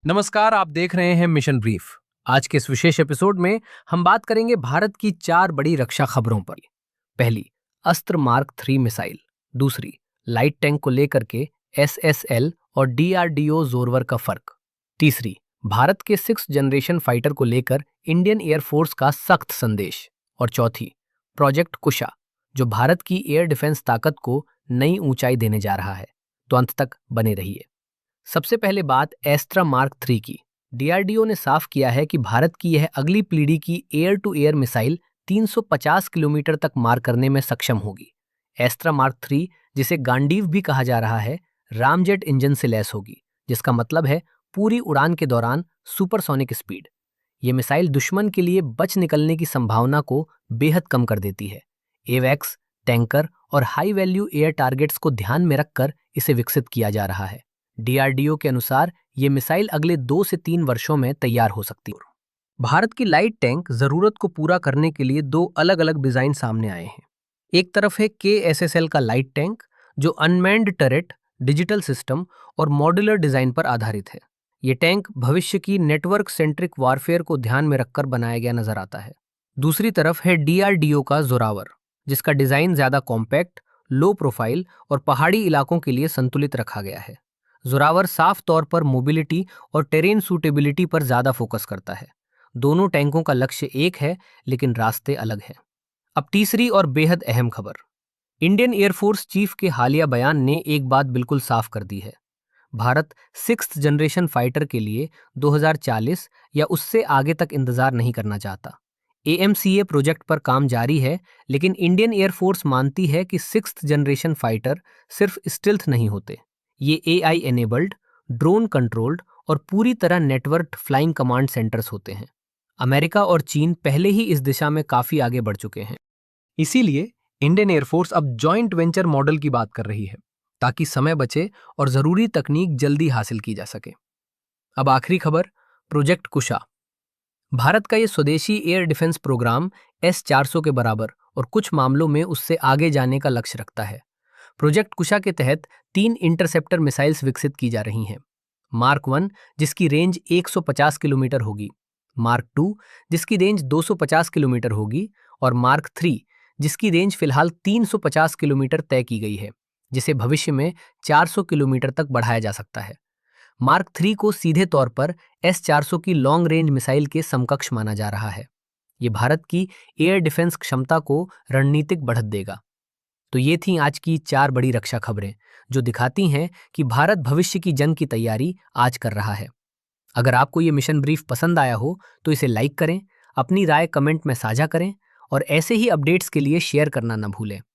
नमस्कार, आप देख रहे हैं मिशन ब्रीफ। आज के इस विशेष एपिसोड में हम बात करेंगे भारत की 4 बड़ी रक्षा खबरों पर। पहली, अस्त्र मार्क 3 मिसाइल। दूसरी, लाइट टैंक को लेकर के एसएसएल और डीआरडीओ जोरवर का फर्क। तीसरी, भारत के 6th जनरेशन फाइटर को लेकर इंडियन एयरफोर्स का सख्त संदेश। और चौथी, प्रोजेक्ट कुशा, जो भारत की एयर डिफेंस ताकत को नई ऊंचाई देने जा रहा है। तो अंत तक बने रहिए। सबसे पहले बात एस्ट्रा मार्क 3 की। डीआरडीओ ने साफ किया है कि भारत की यह अगली पीढ़ी की air to air missile 350 kilometre तक मार करने में सक्षम होगी। एस्ट्रा मार्क 3, जिसे गांडीव भी कहा जा रहा है, रामजेट इंजन से लैस होगी, जिसका मतलब है पूरी उड़ान के दौरान सुपरसोनिक स्पीड। ये मिसाइल दुश्मन के लिए बच निकलने की संभावना को बेहद कम कर देती है। एवैक्स, टैंकर और हाई वैल्यू एयर टारगेट्स को ध्यान में रखकर इसे विकसित किया जा रहा है। डीआरडीओ के अनुसार ये मिसाइल अगले 2 से 3 वर्षों में तैयार हो सकती है। भारत की लाइट टैंक जरूरत को पूरा करने के लिए 2 अलग अलग डिजाइन सामने आए हैं। एक तरफ है केएसएसएल का लाइट टैंक, जो अनमैन्ड टरेट, डिजिटल सिस्टम और मॉड्यूलर डिजाइन पर आधारित है। ये टैंक भविष्य की नेटवर्क सेंट्रिक वारफेयर को ध्यान में रखकर बनाया गया नजर आता है। दूसरी तरफ है डीआरडीओ का जोरावर, जिसका डिजाइन ज्यादा कॉम्पैक्ट, लो प्रोफाइल और पहाड़ी इलाकों के लिए संतुलित रखा गया है। जोरावर साफ तौर पर मोबिलिटी और टेरेन सूटेबिलिटी पर ज्यादा फोकस करता है। दोनों टैंकों का लक्ष्य एक है, लेकिन रास्ते अलग हैं। अब तीसरी और बेहद अहम खबर। इंडियन एयरफोर्स चीफ के हालिया बयान ने एक बात बिल्कुल साफ कर दी है। भारत 6th जनरेशन फाइटर के लिए 2040 या उससे आगे तक इंतजार नहीं करना चाहता। एएमसीए प्रोजेक्ट पर काम जारी है, लेकिन इंडियन एयरफोर्स मानती है कि 6th जनरेशन फाइटर सिर्फ स्टिल्थ नहीं होते। ये एआई एनेबल्ड, ड्रोन कंट्रोल्ड और पूरी तरह नेटवर्क्ड फ्लाइंग कमांड सेंटर्स होते हैं। अमेरिका और चीन पहले ही इस दिशा में काफी आगे बढ़ चुके हैं। इसीलिए इंडियन एयरफोर्स अब जॉइंट वेंचर मॉडल की बात कर रही है, ताकि समय बचे और जरूरी तकनीक जल्दी हासिल की जा सके। अब आखिरी खबर, प्रोजेक्ट कुशा। भारत का ये स्वदेशी एयर डिफेंस प्रोग्राम S-400 के बराबर और कुछ मामलों में उससे आगे जाने का लक्ष्य रखता है। प्रोजेक्ट कुशा के तहत 3 इंटरसेप्टर मिसाइल्स विकसित की जा रही हैं। मार्क 1, जिसकी रेंज 150 किलोमीटर होगी, मार्क 2, जिसकी रेंज 250 किलोमीटर होगी, और मार्क 3, जिसकी रेंज फिलहाल 350 किलोमीटर तय की गई है, जिसे भविष्य में 400 किलोमीटर तक बढ़ाया जा सकता है। मार्क 3 को सीधे तौर पर S-400 की लॉन्ग रेंज मिसाइल के समकक्ष माना जा रहा है। ये भारत की एयर डिफेंस क्षमता को रणनीतिक बढ़त देगा। तो ये थी आज की 4 बड़ी रक्षा खबरें, जो दिखाती हैं कि भारत भविष्य की जंग की तैयारी आज कर रहा है। अगर आपको ये मिशन ब्रीफ पसंद आया हो तो इसे लाइक करें, अपनी राय कमेंट में साझा करें और ऐसे ही अपडेट्स के लिए शेयर करना न भूलें।